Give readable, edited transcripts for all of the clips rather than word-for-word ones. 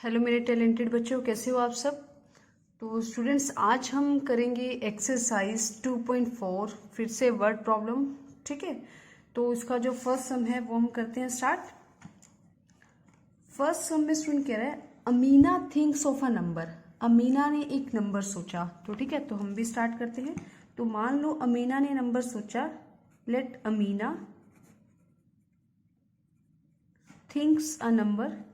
Hello मेरे talented बच्चों, कैसे हो आप सब। तो स्टूडेंट्स, आज हम करेंगे एक्सरसाइज 2.4, फिर से वर्ड प्रॉब्लम। ठीक है, तो इसका जो फर्स्ट सम है वो हम करते हैं स्टार्ट। फर्स्ट सम में स्टूडेंट कह रहा है Amina thinks of a number. Amina ने एक नंबर सोचा, तो ठीक है, तो हम भी स्टार्ट करते हैं। तो मान लो अमीना ने नंबर सोचा, let Amina thinks a number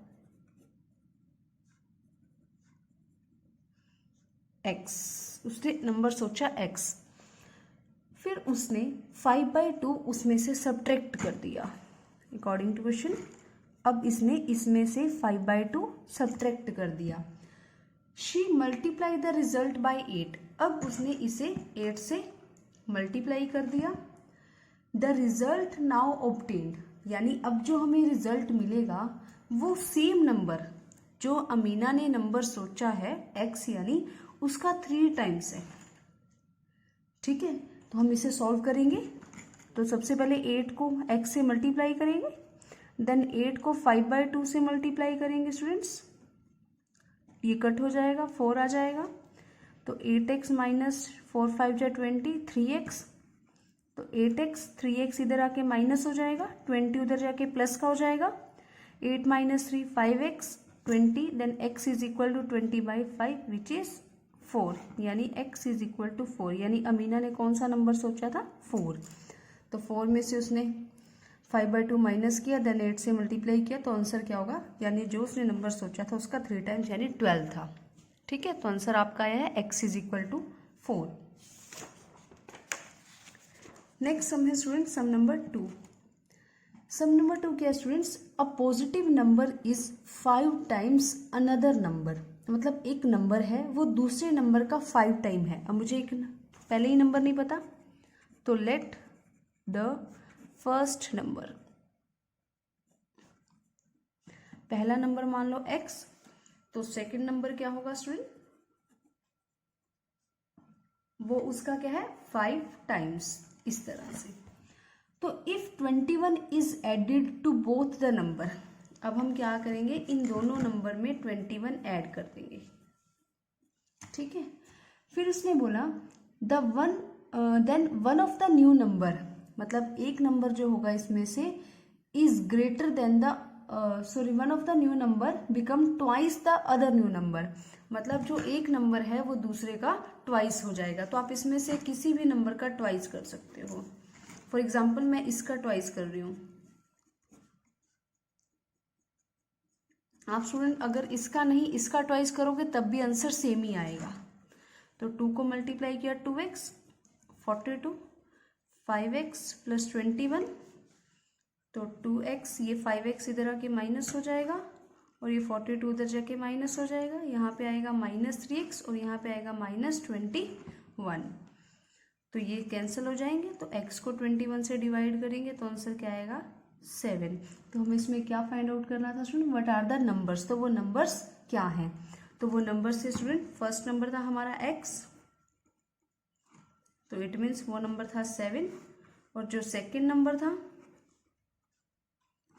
x। उसने नंबर सोचा x, फिर उसने 5/2 उसमें से सब्ट्रैक्ट कर दिया अकॉर्डिंग टू क्वेश्चन। अब इसने इसमें से 5/2 सब्ट्रैक्ट कर दिया। She multiply the result by 8। अब उसने इसे 8 से मल्टीप्लाई कर दिया। द रिजल्ट नाउ ऑब्टेन्ड, यानी अब जो हमें रिजल्ट मिलेगा वो सेम नंबर जो अमीना ने नंबर सोचा है x, यानी उसका 3 टाइम्स है। ठीक है, तो हम इसे सॉल्व करेंगे। तो सबसे पहले 8 को x से मल्टीप्लाई करेंगे, देन 8 को 5/2 से मल्टीप्लाई करेंगे स्टूडेंट्स। ये कट हो जाएगा, 4 आ जाएगा। तो 8x माइनस 4 5 जा 20, 3x। तो 8x 3x इधर आके माइनस हो जाएगा, 20 उधर जाके प्लस का हो जाएगा। 8 minus 3 5x 20, then x is equal to 20/5 which is 4, यानी x इज इक्वल टू 4। यानी अमीना ने कौन सा नंबर सोचा था? 4। तो 4 में से उसने 5/2 माइनस किया, देन 8 से मल्टीप्लाई किया, तो आंसर क्या होगा? यानी जो उसने नंबर सोचा था उसका 3 टाइम्स यानी 12 था। ठीक है, तो आंसर आपका आया है x is equal to 4। Next sum है student sum number 2। Sum number 2 क्या है students? A positive number is 5 times another number. मतलब एक नंबर है वो दूसरे नंबर का 5 टाइम है। अब मुझे एक पहले ही नंबर नहीं पता, तो लेट द फर्स्ट नंबर, पहला नंबर मान लो x, तो सेकंड नंबर क्या होगा स्टूडेंट? वो उसका क्या है? 5 टाइम्स, इस तरह से। तो if 21 is added to both the number, अब हम क्या करेंगे, इन दोनों नंबर में 21 ऐड कर देंगे। ठीक है, फिर उसने बोला the one then one of the new number, मतलब एक नंबर जो होगा इसमें से is greater than the one of the new number become twice the other new number. मतलब जो एक नंबर है वो दूसरे का ट्वाइस हो जाएगा। तो आप इसमें से किसी भी नंबर का ट्वाइस कर सकते हो। फॉर एग्जाम्पल मैं इसका ट्वाइस कर रही हूँ। आप स्टूडेंट अगर इसका नहीं इसका ट्वाइस करोगे तब भी आंसर सेम ही आएगा। तो 2 को मल्टीप्लाई किया 2x 42, 5x प्लस 21, तो 2x, ये 5x इधर आके माइनस हो जाएगा और ये 42 उधर जाके माइनस हो जाएगा। यहाँ पे आएगा -3x और यहाँ पे आएगा -21। तो ये कैंसिल हो जाएंगे, तो x को 21 से डिवाइड करेंगे तो आंसर क्या आएगा? 7। तो हमें इसमें क्या फाइंड आउट करना था student? What are the numbers. तो वो नंबर्स क्या हैं? तो वो नंबर से स्टूडेंट फर्स्ट नंबर था हमारा x, तो इट मीन्स वो नंबर था 7, और जो सेकेंड नंबर था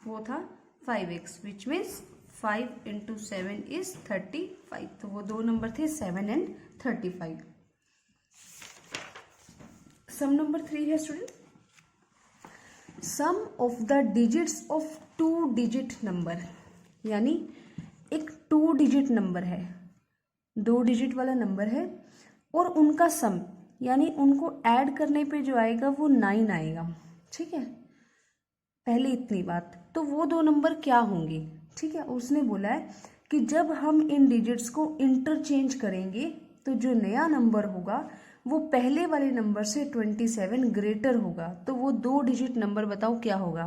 वो था 5x, which means 5 into 7 is 35। तो वो दो नंबर थे 7 एंड 35। सम नंबर 3 है student sum of the digits of 2 digit number. यानी एक 2 डिजिट नंबर है, 2 डिजिट वाला नंबर है, और उनका सम यानी उनको ऐड करने पे जो आएगा वो 9 आएगा। ठीक है, पहले इतनी बात। तो वो दो नंबर क्या होंगे? ठीक है, उसने बोला है कि जब हम इन डिजिट्स को इंटरचेंज करेंगे तो जो नया नंबर होगा वो पहले वाले नंबर से 27 ग्रेटर होगा। तो वो 2 डिजिट नंबर बताओ क्या होगा?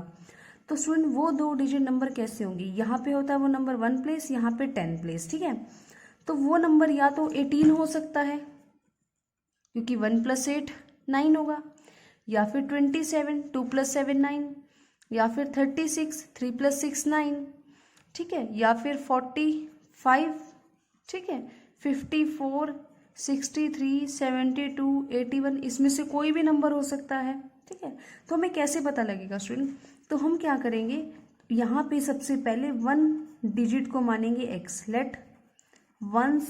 तो स्टूडेंट वो 2 डिजिट नंबर कैसे होंगे? यहाँ पे होता है वो नंबर 1 प्लेस, यहाँ पे 10 प्लेस। ठीक है, तो वो नंबर या तो 18 हो सकता है क्योंकि 1 + 8 9 होगा, या फिर 27 2 + 7 9, या फिर 36 3 + 6 9। ठीक है, या फिर 45, ठीक है, 54 63 72 81, इसमें से कोई भी नंबर हो सकता है। ठीक है, तो हमें कैसे पता लगेगा स्टूडेंट? तो हम क्या करेंगे, यहाँ पे सबसे पहले 1 डिजिट को मानेंगे x, लेट 1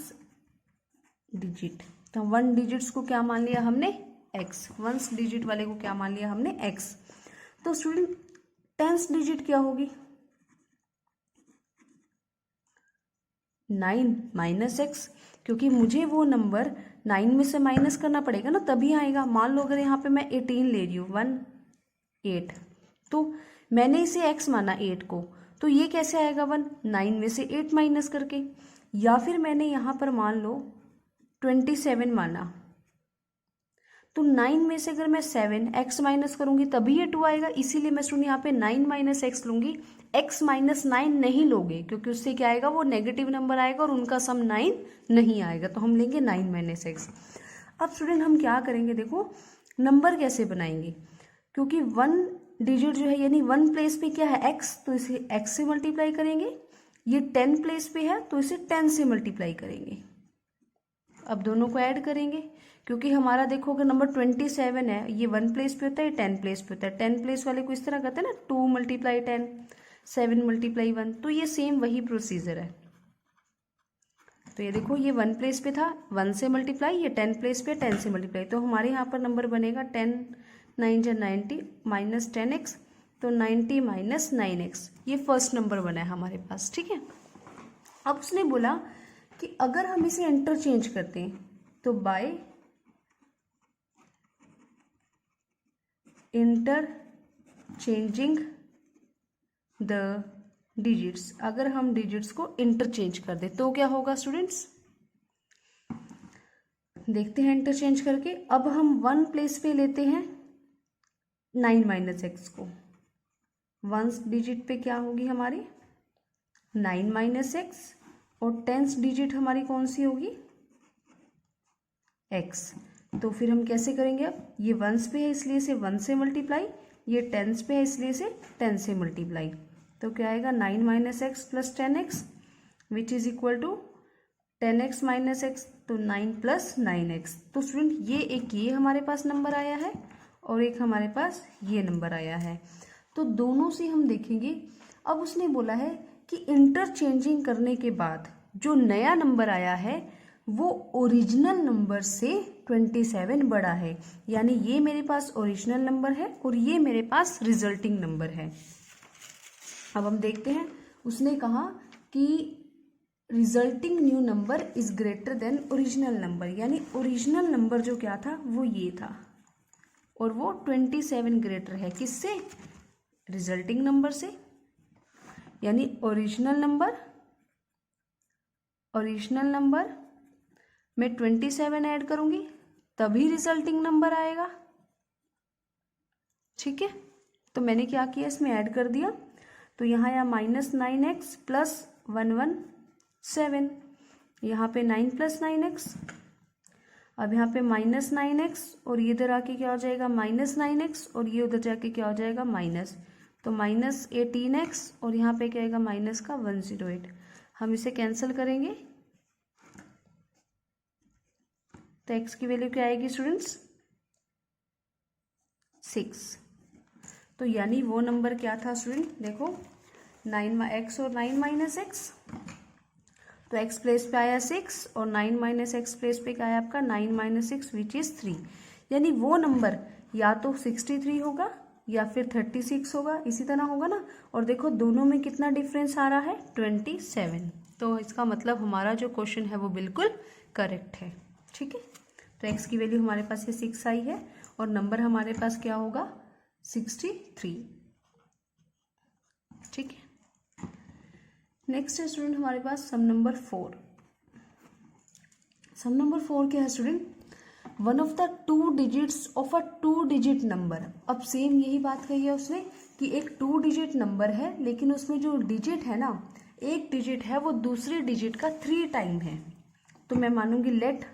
डिजिट, तो 1 डिजिट्स को क्या मान लिया हमने x, 1 डिजिट वाले को क्या मान लिया हमने x। तो स्टूडेंट 10th डिजिट क्या होगी 9 माइनस x, क्योंकि मुझे वो नंबर 9 में से माइनस करना पड़ेगा ना, तभी आएगा। मान लो अगर यहाँ पे मैं 18 ले रही हूँ 1 8, तो मैंने इसे x माना 8 को, तो ये कैसे आएगा 1 9 में से 8 माइनस करके। या फिर मैंने यहाँ पर मान लो 27 माना, तो 9 में से अगर मैं 7 x माइनस करूंगी तभी ये 2 आएगा। इसीलिए मैं स्टूडेंट यहाँ पे 9 माइनस एक्स लूंगी, x माइनस 9 नहीं लोगे, क्योंकि उससे क्या आएगा वो नेगेटिव नंबर आएगा और उनका सम 9 नहीं आएगा, तो हम लेंगे 9 माइनस एक्स। अब स्टूडेंट हम क्या करेंगे, देखो नंबर कैसे बनाएंगे, क्योंकि 1 डिजिट जो है यानी 1 प्लेस पे क्या है x, तो इसे x से मल्टीप्लाई करेंगे। ये 10 प्लेस पे है तो इसे 10 से मल्टीप्लाई करेंगे। अब दोनों को ऐड करेंगे, क्योंकि हमारा देखो अगर नंबर 27 है, ये 1 प्लेस पे होता है, 10 प्लेस पे होता है। 10 प्लेस वाले को इस तरह करते हैं ना 2 मल्टीप्लाई 10, 7 मल्टीप्लाई 1, तो ये सेम वही प्रोसीजर है। तो ये देखो ये 1 प्लेस पे था 1 से मल्टीप्लाई, ये 10 प्लेस पे 10 से मल्टीप्लाई, तो हमारे यहाँ पर नंबर बनेगा 10 9 जा 90 माइनस 10x, तो 90 माइनस 9x, ये फर्स्ट नंबर बना है हमारे पास। ठीक है, अब उसने बोला कि अगर हम इसे इंटरचेंज करते हैं तो बाय इंटरचेंजिंग द डिजिट्स, अगर हम डिजिट्स को इंटरचेंज कर दे तो क्या होगा स्टूडेंट्स, देखते हैं इंटरचेंज करके। अब हम 1 प्लेस पे लेते हैं 9 माइनस एक्स को, 1 डिजिट पे क्या होगी हमारी 9 माइनस एक्स, और 10th डिजिट हमारी कौन सी होगी x। तो फिर हम कैसे करेंगे, अब ये 1s पे है इसलिए इसे 1 से मल्टीप्लाई, ये 10s पे है इसलिए इसे 10 से मल्टीप्लाई, तो क्या आएगा 9 minus x plus 10x which is equal to 10x minus x, तो 9 प्लस 9x। तो स्टूडेंट ये हमारे पास नंबर आया है और एक हमारे पास ये नंबर आया है, तो दोनों से हम देखेंगे। अब उसने बोला है कि इंटरचेंजिंग करने के बाद जो नया नंबर आया है वो ओरिजिनल नंबर से 27 बड़ा है, यानी ये मेरे पास ओरिजिनल नंबर है और ये मेरे पास रिजल्टिंग नंबर है। अब हम देखते हैं, उसने कहा कि resulting new number is greater then original number, यानी ओरिजिनल नंबर जो क्या था वो ये था और वो 27 ग्रेटर है किससे, रिजल्टिंग नंबर से। यानी ओरिजिनल नंबर में 27 ऐड करूंगी तभी रिजल्टिंग नंबर आएगा। ठीक है, तो मैंने क्या किया इसमें ऐड कर दिया, तो यहाँ आया माइनस 9x प्लस 117, यहाँ पे 9 प्लस 9x, अब यहाँ पे माइनस 9x और ये इधर आके क्या हो जाएगा माइनस 9x और ये उधर जाके क्या हो जाएगा माइनस, तो माइनस 18x और यहाँ पे क्या आएगा माइनस का 108। हम इसे कैंसिल करेंगे तो x की वैल्यू क्या आएगी स्टूडेंट्स 6। तो यानी वो नंबर क्या था स्टूडेंट, देखो 9x और 9 माइनस एक्स, तो x प्लेस पे आया 6 और 9 माइनस एक्स प्लेस पे क्या आया आपका 9 माइनस 6 विच इज 3। यानी वो नंबर या तो 63 होगा या फिर 36 होगा, इसी तरह होगा ना। और देखो दोनों में कितना डिफरेंस आ रहा है 27, तो इसका मतलब हमारा जो क्वेश्चन है वो बिल्कुल करेक्ट है। ठीक है, तो x की वैल्यू हमारे पास ये 6 आई है और नंबर हमारे पास क्या होगा 63। ठीक है, नेक्स्ट है स्टूडेंट हमारे पास सम नंबर 4। सम नंबर 4 क्या है student, one of the 2 digits of a 2 digit number. अब सेम यही बात कही है उसने कि एक 2 डिजिट नंबर है लेकिन उसमें जो डिजिट है ना, एक डिजिट है वो दूसरे डिजिट का 3 टाइम है। तो मैं मानूंगी लेट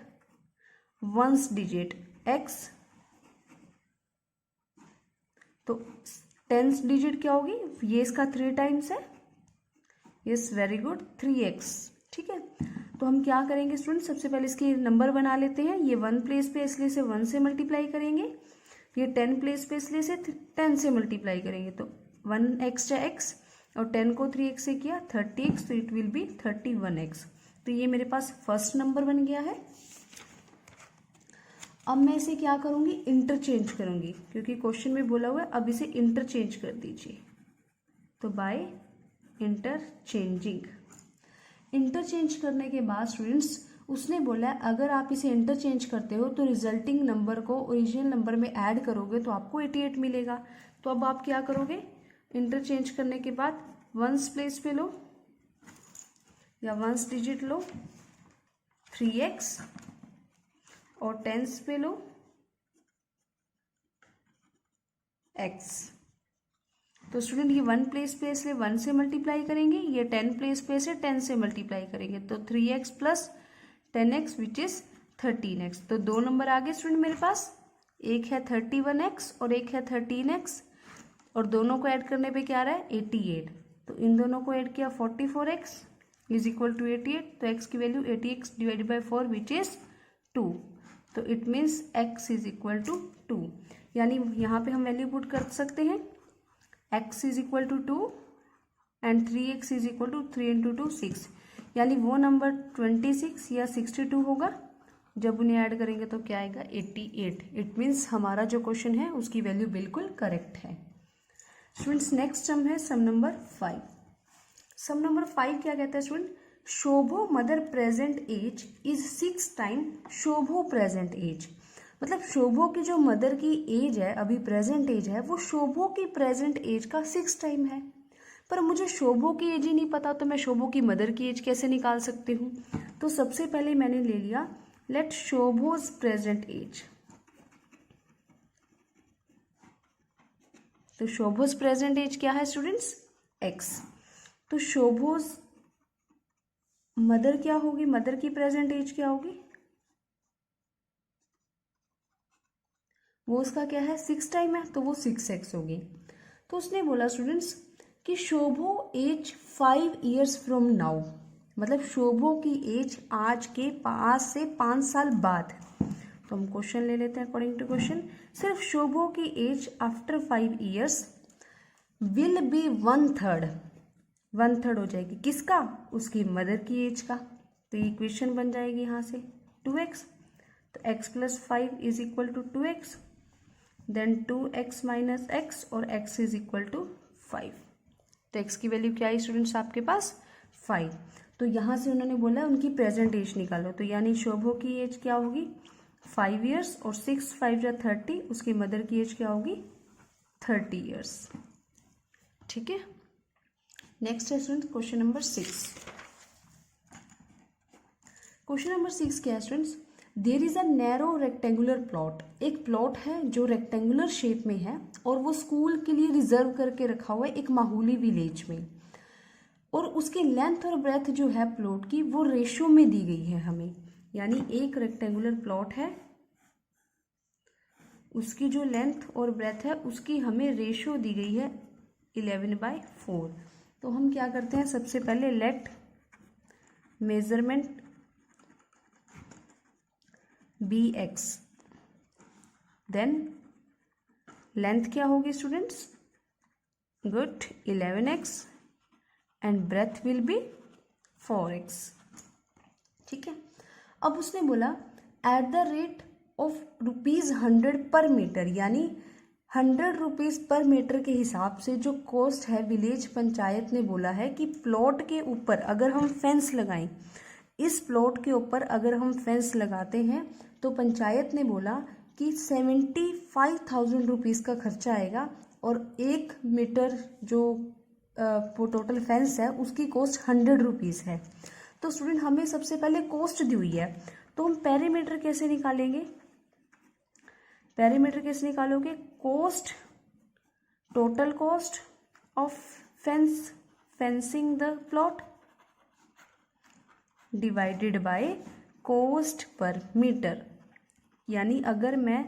वंस डिजिट x, तो 10th डिजिट क्या होगी, ये इसका 3 टाइम्स है, यस वेरी गुड 3x। ठीक है, तो हम क्या करेंगे स्टूडेंट, सबसे पहले इसके नंबर बना लेते हैं। ये 1 प्लेस पे इसलिए से 1 से मल्टीप्लाई करेंगे, ये 10 प्लेस पे इसलिए से 10 से मल्टीप्लाई करेंगे, तो 1 एक्स्ट्रा x और 10 को 3x से किया 30x, तो इट विल बी 31x। तो ये मेरे पास फर्स्ट नंबर बन गया है। अब मैं इसे क्या करूँगी, इंटरचेंज करूँगी, क्योंकि क्वेश्चन में बोला हुआ है अब इसे इंटरचेंज कर दीजिए। तो बाय इंटरचेंजिंग, इंटरचेंज करने के बाद स्टूडेंट्स उसने बोला है अगर आप इसे इंटरचेंज करते हो तो रिजल्टिंग नंबर को ओरिजिनल नंबर में ऐड करोगे तो आपको 88 मिलेगा। तो अब आप क्या करोगे, इंटरचेंज करने के बाद वंस प्लेस पे लो या वंस डिजिट लो 3x और टेंस पे लो x। तो स्टूडेंट ये 1 प्लेस पे इसलिए 1 से मल्टीप्लाई करेंगे, ये 10 प्लेस पे से 10 से मल्टीप्लाई करेंगे, तो 3x plus 10x which is 13x। तो 2 नंबर आगे स्टूडेंट मेरे पास, एक है 31x और एक है 13x, और दोनों को ऐड करने पे क्या आ रहा है 88। तो इन दोनों को ऐड किया 44x इज इक्वल टू 88। तो x की value 80x divided by 4 which is 2। तो it means x is equal to 2, यानी यहाँ पे हम वैल्यू पुट कर सकते हैं x is equal to 2 and 3x is equal to 3 into 2 6, यानी वो नंबर 26 या 62 होगा। जब उन्हें ऐड करेंगे तो क्या आएगा 88। इट मीन्स हमारा जो क्वेश्चन है उसकी वैल्यू बिल्कुल करेक्ट है। स्टूडेंट्स नेक्स्ट सम है सम नंबर 5। सम नंबर 5 क्या कहता है student, Shobho mother present age is 6 time Shobho present age. मतलब शोभो की जो मदर की एज है अभी प्रेजेंट एज है वो शोभो की प्रेजेंट एज का 6 टाइम है। पर मुझे शोभो की एज ही नहीं पता, तो मैं शोभो की मदर की एज कैसे निकाल सकती हूँ। तो सबसे पहले मैंने ले लिया लेट शोभोज प्रेजेंट एज। तो शोभोज प्रेजेंट एज क्या है स्टूडेंट्स x। तो शोभोज मदर क्या होगी, मदर की प्रेजेंट एज क्या होगी, वो उसका क्या है 6 टाइम है, तो वो 6x होगी। तो उसने बोला स्टूडेंट्स कि शोभो एज 5 ईयर्स फ्रॉम नाउ, मतलब शोभो की एज आज के 5 साल बाद। तो हम क्वेश्चन ले लेते हैं अकॉर्डिंग टू क्वेश्चन। सिर्फ शोभो की age after 5 years will be 1/3 हो जाएगी, किसका, उसकी मदर की एज का। तो ये इक्वेशन बन जाएगी यहाँ से 2x। तो x plus 5 is equal to 2x, then 2x minus x और x इज इक्वल टू 5। तो x की वैल्यू क्या है स्टूडेंट्स आपके पास 5। तो यहाँ से उन्होंने बोला उनकी प्रेजेंट एज निकालो, तो यानी शोभो की एज क्या होगी 5 ईयर्स और 6 5 या 30, उसकी मदर की एज क्या होगी 30 ईयर्स। ठीक है, नेक्स्ट है students question number 6। Question number 6 क्या है students, there is a narrow rectangular plot. एक प्लॉट है जो रेक्टेंगुलर शेप में है और वो स्कूल के लिए रिजर्व करके रखा हुआ है एक माहौली विलेज में, और उसकी लेंथ और ब्रेथ जो है प्लॉट की वो रेशियो में दी गई है हमें। यानी एक रेक्टेंगुलर प्लॉट है, उसकी जो लेंथ और ब्रेथ है उसकी हमें रेशियो दी गई है 11/4। तो हम क्या करते हैं, सबसे पहले let measurement be x, then length क्या होगी students, good 11x and breadth will be 4x। ठीक है, अब उसने बोला एट द रेट ऑफ ₹100 पर मीटर, यानी 100 रुपीज़ पर मीटर के हिसाब से जो कॉस्ट है विलेज पंचायत ने बोला है कि प्लॉट के ऊपर अगर हम फेंस लगाएं, इस प्लॉट के ऊपर अगर हम फेंस लगाते हैं तो पंचायत ने बोला कि 75,000 रुपीज़ का खर्चा आएगा, और 1 मीटर जो टोटल फेंस है उसकी कॉस्ट 100 रुपीज़ है। तो स्टूडेंट हमें सबसे पहले कॉस्ट दी हुई है, तो हम पेरीमीटर कैसे निकालेंगे, पेरीमीटर कैसे निकालोगे, cost total cost of fencing the plot divided by cost per metre. यानी अगर मैं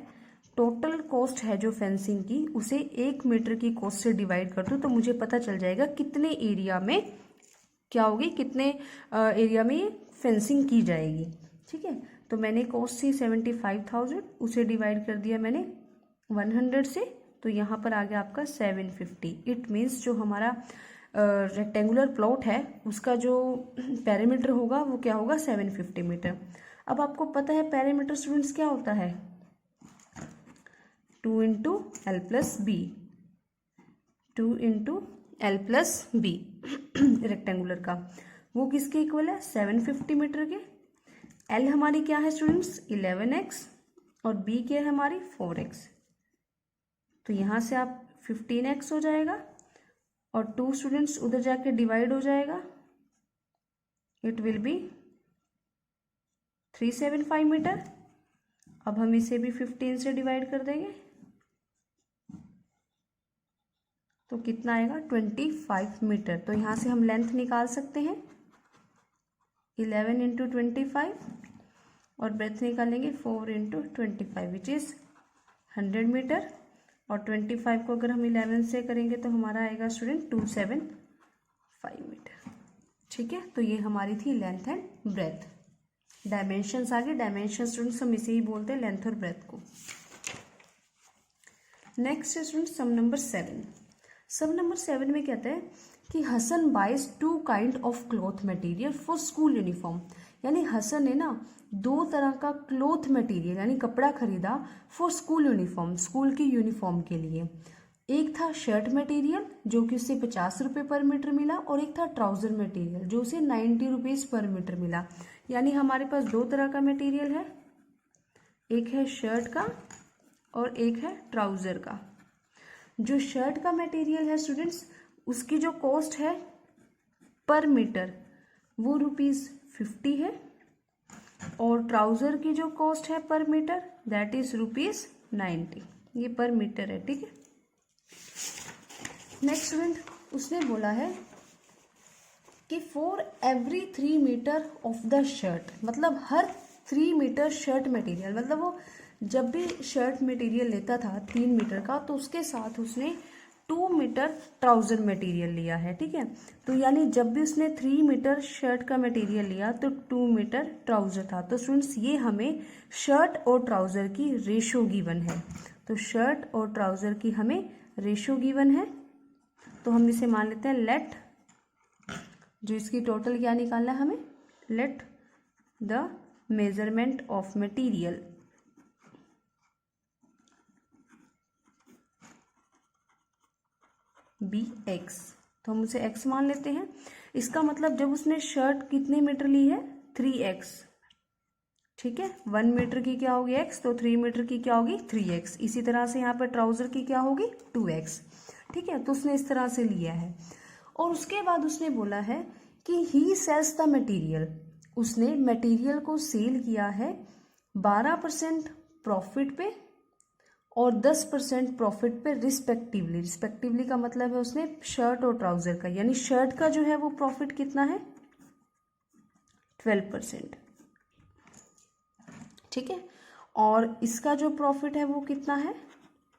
टोटल कॉस्ट है जो फेंसिंग की उसे 1 मीटर की कॉस्ट से डिवाइड कर दूँ तो मुझे पता चल जाएगा कितने एरिया में क्या होगी, कितने एरिया में ये फेंसिंग की जाएगी। ठीक है, तो मैंने कॉस्ट थी 75,000, उसे डिवाइड कर दिया मैंने 100 से, तो यहाँ पर आ गया आपका 750। इट मीन्स जो हमारा रेक्टेंगुलर प्लॉट है उसका जो पेरीमीटर होगा वो क्या होगा 750 मीटर। अब आपको पता है पेरीमीटर स्टूडेंट्स क्या होता है 2 into L plus B, 2 into L plus B rectangular का वो किसके इक्वल है 750 मीटर के। एल हमारी क्या है स्टूडेंट्स 11x और बी क्या है हमारी 4x, तो यहाँ से आप 15x हो जाएगा और 2 स्टूडेंट्स उधर जाके डिवाइड हो जाएगा, इट विल बी 375 मीटर। अब हम इसे भी 15 से डिवाइड कर देंगे तो कितना आएगा 25 मीटर। तो यहाँ से हम लेंथ निकाल सकते हैं 11 इंटू 25 और ब्रेथ निकालेंगे 4 इंटू 25 विच इज़ 100 मीटर, और 25 को अगर हम 11 से करेंगे तो हमारा आएगा स्टूडेंट 275 मीटर। ठीक है, तो ये हमारी थी लेंथ एंड ब्रेथ। डायमेंशंस आगे, डायमेंशन स्टूडेंट्स हम इसे ही बोलते हैं लेंथ और ब्रेथ को। नेक्स्ट है student sum number 7। Sum number 7 में कहते हैं कि Hasan buys 2 kind of cloth material for school uniform. यानी हसन ने ना 2 तरह का क्लॉथ मटेरियल यानी कपड़ा खरीदा फॉर स्कूल यूनिफॉर्म, स्कूल की यूनिफॉर्म के लिए। एक था शर्ट मटेरियल जो कि उससे 50 रुपये पर मीटर मिला, और एक था ट्राउज़र मटेरियल जो उसे 90 रुपीज़ पर मीटर मिला। यानी हमारे पास 2 तरह का मटेरियल है, एक है शर्ट का और एक है ट्राउज़र का। जो शर्ट का मटेरियल है स्टूडेंट्स उसकी जो कॉस्ट है पर मीटर वो ₹50 है, और ट्राउज़र की जो कॉस्ट है पर मीटर दैट इज़ ₹90। ये पर मीटर है, ठीक है। नेक्स्ट स्टूडेंट उसने बोला है कि for every 3 metre of the shirt, मतलब हर 3 मीटर शर्ट मटेरियल, मतलब वो जब भी शर्ट मटेरियल लेता था 3 मीटर का तो उसके साथ उसने 2 मीटर ट्राउज़र मटेरियल लिया है, ठीक है। तो यानी जब भी उसने 3 मीटर शर्ट का मटेरियल लिया तो 2 मीटर ट्राउज़र था। तो स्टूडेंट्स ये हमें शर्ट और ट्राउज़र की रेशो गिवन है, तो शर्ट और ट्राउज़र की हमें रेशो गिवन है। तो हम इसे मान लेते हैं लेट, जो इसकी टोटल क्या निकालना है हमें, let the measurement of material be x, तो हम उसे एक्स मान लेते हैं। इसका मतलब जब उसने शर्ट कितने मीटर ली है 3x, ठीक है। 1 मीटर की क्या होगी x, तो 3 मीटर की क्या होगी 3x। इसी तरह से यहाँ पर ट्राउज़र की क्या होगी 2x, ठीक है। तो उसने इस तरह से लिया है, और उसके बाद उसने बोला है कि ही सेल्स द मटेरियल, उसने मटेरियल को सेल किया है 12% प्रॉफिट पे और 10% प्रॉफिट पे रिस्पेक्टिवली। रिस्पेक्टिवली का मतलब है उसने शर्ट और ट्राउज़र का, यानी शर्ट का जो है वो प्रॉफिट कितना है 12%, ठीक है, और इसका जो प्रॉफिट है वो कितना है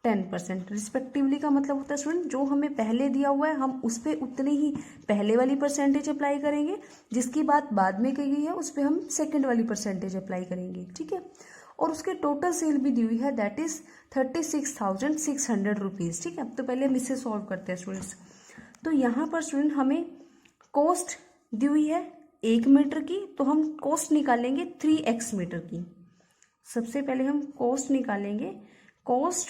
10%। रिस्पेक्टिवली का मतलब होता है स्टूडेंट जो हमें पहले दिया हुआ है हम उस पर उतनी ही पहले वाली परसेंटेज अप्लाई करेंगे, जिसकी बात बाद में कही गई है उस पर हम सेकेंड वाली परसेंटेज अप्लाई करेंगे, ठीक है। और उसके टोटल सेल भी दी हुई है दैट इज़ 36,600 रुपीज़, ठीक है। तो पहले हम इसे सॉल्व करते हैं स्टूडेंट्स। तो यहाँ पर स्टूडेंट हमें कॉस्ट दी हुई है 1 मीटर की, तो हम कॉस्ट निकालेंगे 3x मीटर की। सबसे पहले हम कॉस्ट निकालेंगे, cost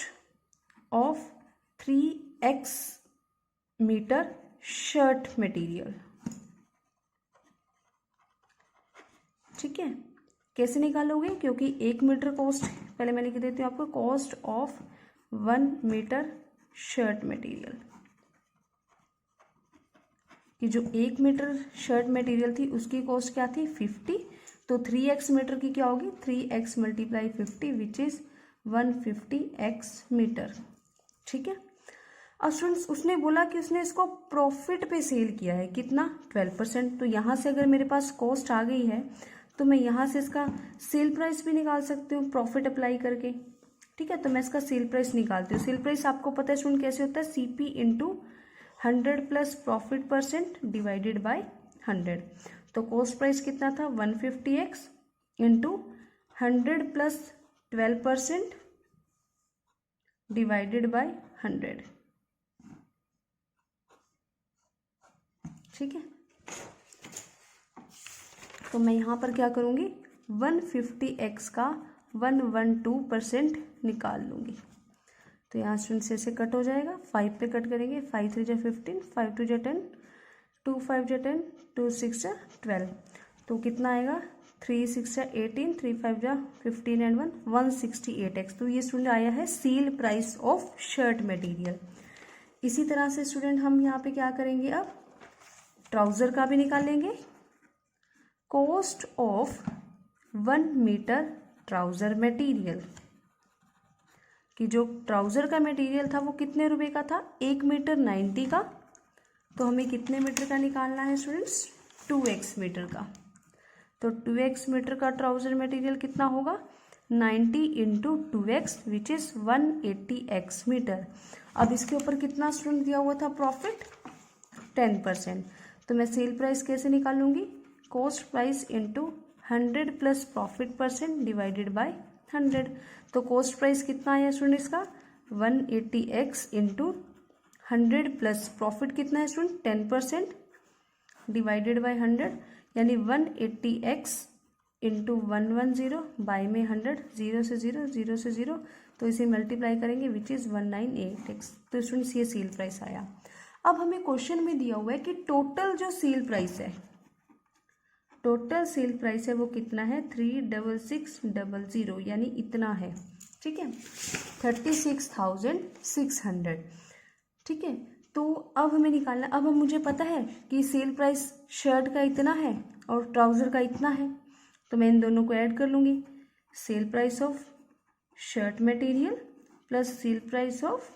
of 3x metre shirt material, ठीक है। कैसे निकालोगे, क्योंकि 1 मीटर कॉस्ट, पहले मैं लिख देती हूँ आपको, cost of 1 metre shirt material, कि जो 1 मीटर शर्ट मटेरियल थी उसकी कॉस्ट क्या थी 50, तो 3x मीटर की क्या होगी 3x multiply 50 which is 150x metre, ठीक है। अब स्टूडेंट्स उसने बोला कि उसने इसको प्रॉफिट पे सेल किया है कितना 12%। तो यहाँ से अगर मेरे पास कॉस्ट आ गई है तो मैं यहाँ से इसका सेल प्राइस भी निकाल सकती हूँ प्रॉफिट अप्लाई करके, ठीक है। तो मैं इसका सेल प्राइस निकालती हूँ। सेल प्राइस आपको पता है स्टूडेंट कैसे होता है, CP into 100 plus profit percent divided by 100। तो कॉस्ट प्राइस कितना था 150x into 100 plus 12% divided by 100, ठीक है, तो मैं यहाँ पर क्या करूँगी 150x का 112% निकाल लूँगी। तो यहाँ स्टूडेंट्स ऐसे कट हो जाएगा, 5 पे कट करेंगे, 5 3 जा 15, 5 2 जा 10, 2 5 जा 10, 2 6 जा 12, तो कितना आएगा 3 6 जा 18, 3 5 जा 15 एंड 168x। तो ये स्टूडेंट आया है cell price of shirt material. इसी तरह से स्टूडेंट हम यहाँ पे क्या करेंगे, अब ट्राउज़र का भी निकालेंगे। Cost of 1 metre trouser material, कि जो ट्राउज़र का मटेरियल था वो कितने रुपए का था, 1 मीटर 90 का। तो हमें कितने मीटर का निकालना है स्टूडेंट्स, 2x मीटर का। तो 2x मीटर का ट्राउज़र मटेरियल कितना होगा, 90 into 2x which is 180x metre. अब इसके ऊपर कितना स्टूडेंट दिया हुआ था प्रॉफिट, 10%। तो मैं सेल प्राइस कैसे निकालूंगी, cost price into 100 plus profit percent divided by 100। तो कॉस्ट प्राइस कितना आया स्टूडेंट इसका, 180x इंटू 100 प्लस प्रॉफिट कितना है स्टूडेंट, 10% डिवाइडेड बाय 100, यानी 180x इंटू 110 बाय में 100, 0 से 0, 0 से 0, तो इसे मल्टीप्लाई करेंगे विच इज़ 198x। तो स्टूडेंट्स ये सेल प्राइस आया। अब हमें क्वेश्चन में दिया हुआ है कि टोटल जो सेल प्राइस है, टोटल सेल प्राइस है वो कितना है, 36600, यानी इतना है, ठीक है, 36,600, ठीक है। तो अब हमें निकालना, अब हम मुझे पता है कि सेल प्राइस शर्ट का इतना है और ट्राउज़र का इतना है, तो मैं इन दोनों को ऐड कर लूँगी। Sale price of shirt material plus sale price of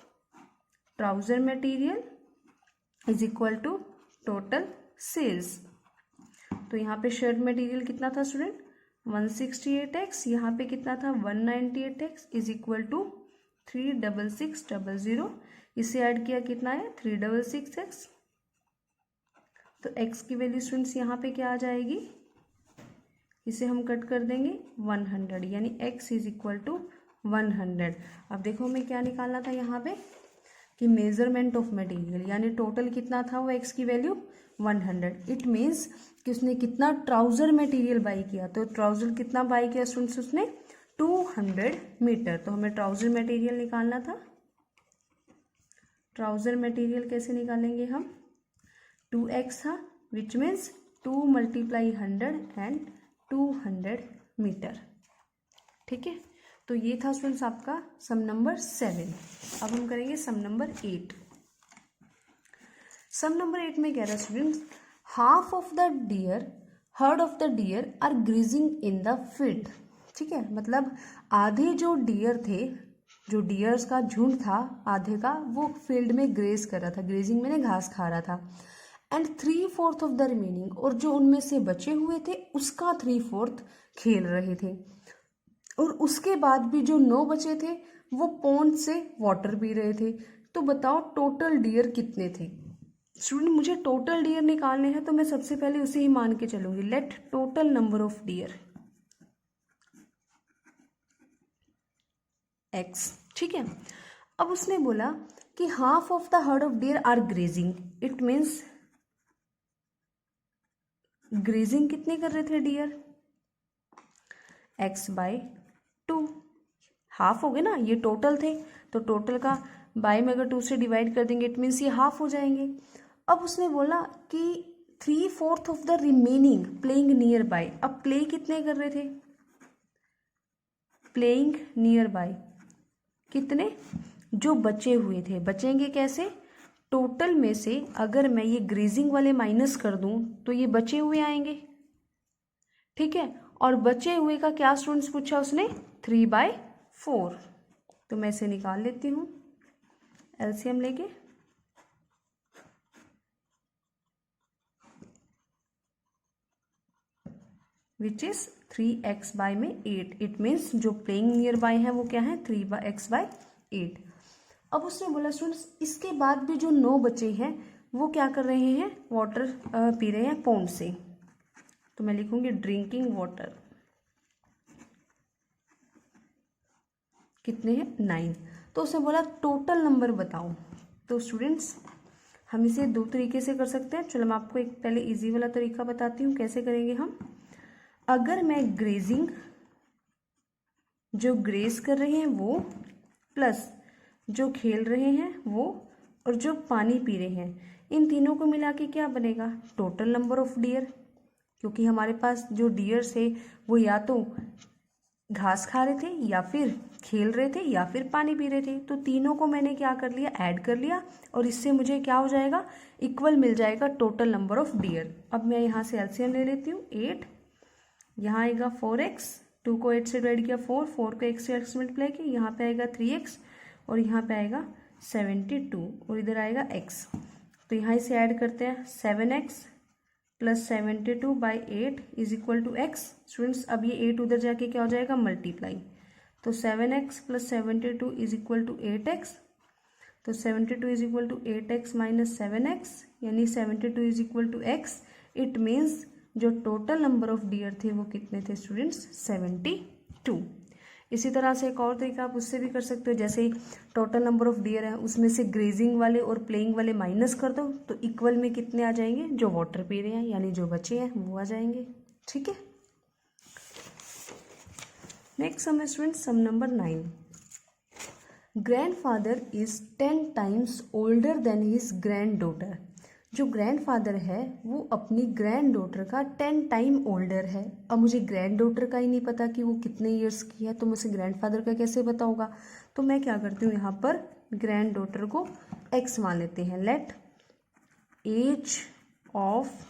trouser material is equal to total sales. तो यहाँ पे शर्ट मटेरियल कितना था स्टूडेंट, 168x, यहाँ पे कितना था 198x इज इक्वल टू 36600, इसे ऐड किया कितना है 366x। तो x की वैल्यू स्टूडेंट्स यहाँ पे क्या आ जाएगी, इसे हम कट कर देंगे 100, यानी x इज इक्वल टू 100। अब देखो हमें क्या निकालना था यहाँ पे कि मेजरमेंट ऑफ मटेरियल, यानी टोटल कितना था वो x की वैल्यू 100। इट मीन्स कि उसने कितना ट्राउज़र मटेरियल बाई किया, तो ट्राउज़र कितना बाई किया स्टूडेंट्स उसने 200 मीटर। तो हमें ट्राउज़र मटेरियल निकालना था। ट्राउज़र मटेरियल कैसे निकालेंगे हम, 2x था which means 2 multiply 100 and 200 metre, ठीक है। तो ये था स्टूडेंट्स आपका सम नंबर 7। अब हम करेंगे सम नंबर 8। सम नंबर 8 में कह रहा है students, half of the deer herd of the deer are grazing in the field, ठीक है। मतलब आधे जो डियर थे, जो डियर्स का झुंड था आधे का, वो फील्ड में ग्रेज कर रहा था, ग्रेजिंग में घास खा रहा था। एंड 3/4 ऑफ द रिमेनिंग, और जो उनमें से बचे हुए थे उसका 3/4 खेल रहे थे। और उसके बाद भी जो 9 बचे थे वो पॉन्ड से वाटर पी रहे थे। तो बताओ टोटल डियर कितने थे स्टूडेंट। मुझे टोटल डियर निकालने हैं, तो मैं सबसे पहले उसे ही मान के चलूंगी, let total number of deer x, ठीक है। अब उसने बोला कि half of the herd of deer are grazing, it means grazing कितने कर रहे थे डियर, x/2, हाफ हो गए ना, ये टोटल थे, तो टोटल का बाय में अगर 2 से डिवाइड कर देंगे इट मीन्स ये हाफ हो जाएंगे। अब उसने बोला कि 3/4 of the remaining playing near by. अब प्ले कितने कर रहे थे, प्लेइंग नियर बाय कितने, जो बचे हुए थे। बचेंगे कैसे, टोटल में से अगर मैं ये ग्रेजिंग वाले माइनस कर दूं तो ये बचे हुए आएंगे, ठीक है। और बचे हुए का क्या स्टूडेंट्स पूछा उसने, 3/4। तो मैं इसे निकाल लेती हूँ एलसीएम लेके। Which is 3x/8। It means जो प्लेइंग नियर बाय है वो क्या है, 3x/8। अब उसने बोला स्टूडेंट्स इसके बाद भी जो 9 बचे हैं वो क्या कर रहे हैं, वाटर पी रहे हैं पॉन्ड से। तो मैं लिखूंगी ड्रिंकिंग वाटर, कितने हैं 9। तो उसने बोला टोटल नंबर बताओ। तो स्टूडेंट्स हम इसे दो तरीके से कर सकते हैं। चलो मैं आपको एक पहले इजी वाला तरीका बताती हूँ कैसे करेंगे हम। अगर मैं ग्रेजिंग, जो ग्रेज कर रहे हैं वो, प्लस जो खेल रहे हैं वो, और जो पानी पी रहे हैं, इन तीनों को मिला के क्या बनेगा, टोटल नंबर ऑफ डियर। क्योंकि हमारे पास जो डियर्स है वो या तो घास खा रहे थे, या फिर खेल रहे थे, या फिर पानी पी रहे थे। तो तीनों को मैंने क्या कर लिया, ऐड कर लिया, और इससे मुझे क्या हो जाएगा, इक्वल मिल जाएगा टोटल नंबर ऑफ डियर। अब मैं यहाँ से एलसीएम ले लेती हूँ। 8, यहाँ आएगा 4x, 2 को 8 से डिवाइड किया 4, 4 को x से x मल्टीप्लाई किया, यहाँ पे आएगा 3x, और यहाँ पे आएगा 72, और इधर आएगा x। तो यहाँ इसे ऐड करते हैं, 7x प्लस 72/8 is equal to x। Students अब ये 8 उधर जाके क्या हो जाएगा, मल्टीप्लाई। तो 7x plus 72 is equal to 8x। तो 72 is equal to 8x minus 7x, यानी 72 is equal to x। It means जो टोटल नंबर ऑफ डियर थे वो कितने थे स्टूडेंट्स, 72। इसी तरह से एक और तरीका आप उससे भी कर सकते हो, जैसे टोटल नंबर ऑफ डियर है उसमें से ग्रेजिंग वाले और प्लेइंग वाले माइनस कर दो, तो इक्वल में कितने आ जाएंगे, जो वाटर पी रहे हैं यानी जो बचे हैं वो आ जाएंगे। ठीक है, नेक्स्ट सम है student, sum number 9। Grandfather is 10 times older than his granddaughter. जो ग्रैंडफादर है वो अपनी ग्रैंड डॉटर का 10 टाइम ओल्डर है। अब मुझे ग्रैंड डॉटर का ही नहीं पता कि वो कितने ईयर्स की है, तो मुझे ग्रैंडफादर का कैसे पता होगा। तो मैं क्या करती हूँ, यहाँ पर ग्रैंड डॉटर को x मान लेते हैं। Let age of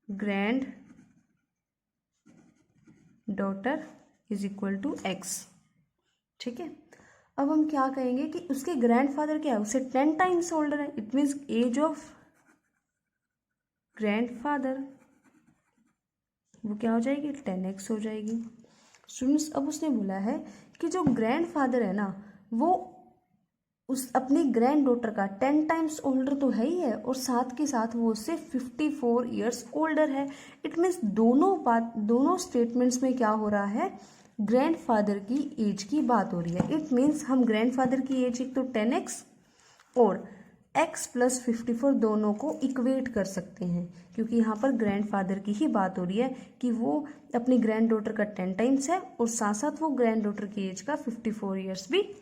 granddaughter is equal to x। ठीक है, अब हम क्या कहेंगे कि उसके ग्रैंडफादर क्या है, उससे 10 टाइम्स ओल्डर है। It means age of grandfather वो क्या हो जाएगी, 10x हो जाएगी। स्टूडेंट्स अब उसने बोला है कि जो ग्रैंडफादर है ना वो उस अपनी ग्रैंड डॉटर का 10 टाइम्स ओल्डर तो है ही है, और साथ के साथ वो उससे 54 ईयर्स ओल्डर है। इट मीन्स दोनों स्टेटमेंट्स में क्या हो रहा है, ग्रैंडफादर की एज की बात हो रही है। इट मीन्स हम ग्रैंडफादर की एज एक तो 10x और x प्लस 54 दोनों को इक्वेट कर सकते हैं, क्योंकि यहाँ पर ग्रैंडफादर की ही बात हो रही है कि वो अपनी ग्रैंड डॉटर का 10 टाइम्स है, और साथ साथ वो ग्रैंड डॉटर की एज का 54 ईयर्स भी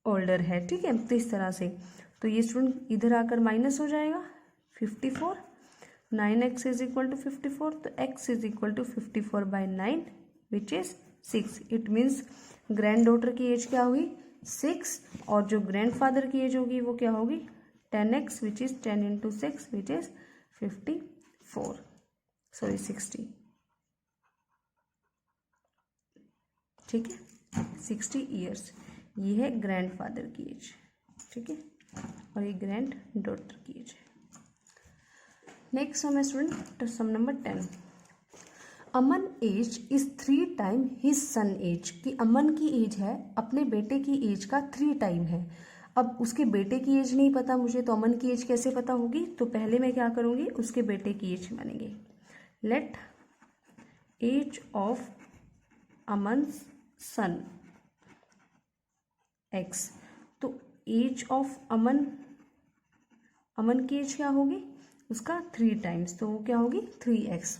ओल्डर है। ठीक है, तो इस तरह से तो ये स्टूडेंट इधर आकर माइनस हो जाएगा 54, 9x इज इक्वल टू 54, तो x is equal to 54/9 which is 6। It means granddaughter की एज क्या हुई, 6, और जो ग्रैंडफादर की एज होगी वो क्या होगी, 10x which is 10 into 6 which is 60। ठीक है, 60 ईयर्स ये है ग्रैंडफादर की एज। ठीक है, और ये ग्रैंड डॉटर की एज है। नेक्स्ट सम है student, sum number 10। Aman age is 3 time his son age. कि अमन की एज है अपने बेटे की एज का 3 टाइम है। अब उसके बेटे की एज नहीं पता मुझे, तो अमन की एज कैसे पता होगी, तो पहले मैं क्या करूँगी, उसके बेटे की एज मानेंगे। Let age of Aman son x। तो एज ऑफ अमन की एज क्या होगी, उसका 3 टाइम्स, तो वो क्या होगी 3x।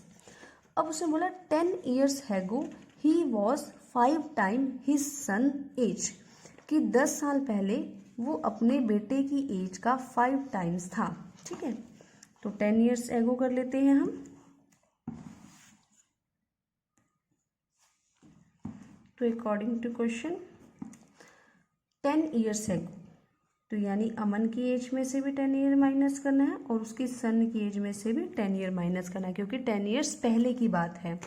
अब उसने बोला 10 years ago he was 5 time his son age. कि 10 साल पहले वो अपने बेटे की एज का 5 टाइम्स था। ठीक है, तो 10 ईयर्स एगो कर लेते हैं हम। तो according to question 10 years ago, तो यानी अमन की एज में से भी 10 ईयर माइनस करना है, और उसकी सन की एज में से भी 10 ईयर माइनस करना है, क्योंकि 10 ईयर्स पहले की बात है।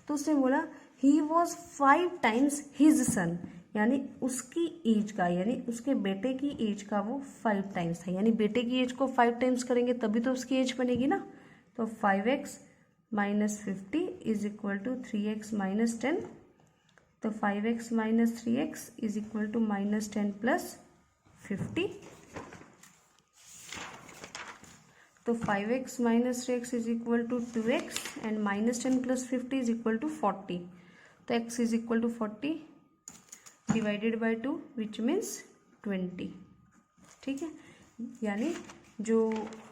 तो उसने बोला ही वॉज 5 टाइम्स हिज सन, यानी उसकी एज का, यानी उसके बेटे की एज का वो 5 टाइम्स था। यानी बेटे की एज को 5 टाइम्स करेंगे तभी तो उसकी एज बनेगी ना। तो 5x minus 50 is equal to 3x minus 10। तो 5x minus 3x is equal to minus 10 plus 50। तो 5x minus 3x is equal to 2x and minus 10 plus 50 is equal to 40। तो x is equal to 40 divided by 2 which means 20। ठीक है, यानी जो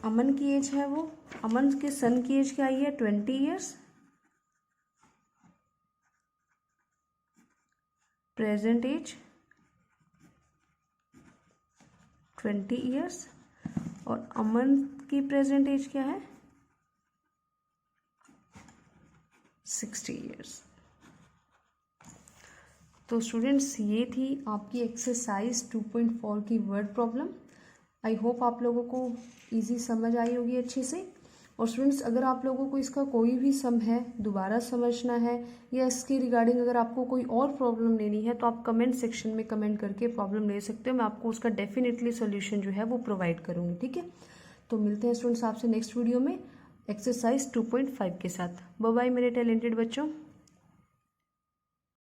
अमन की age है वो, अमन के सन की एज क्या आई है 20 ईयर्स, प्रेजेंट एज 20 ईयर्स, और अमन की प्रेजेंट एज क्या है 60 ईयर्स। तो स्टूडेंट्स ये थी आपकी एक्सरसाइज 2.4 की वर्ड प्रॉब्लम। आई होप आप लोगों को इजी समझ आई होगी अच्छे से। और स्टूडेंट्स अगर आप लोगों को इसका कोई भी सम है दोबारा समझना है या इसके रिगार्डिंग अगर आपको कोई और प्रॉब्लम लेनी है तो आप कमेंट सेक्शन में कमेंट करके प्रॉब्लम ले सकते हो। मैं आपको उसका डेफिनेटली सोल्यूशन जो है वो प्रोवाइड करूँगी, ठीक है। तो मिलते हैं स्टूडेंट्स आपसे नेक्स्ट वीडियो में एक्सरसाइज 2.5 के साथ। बाय बाय मेरे टैलेंटेड बच्चों।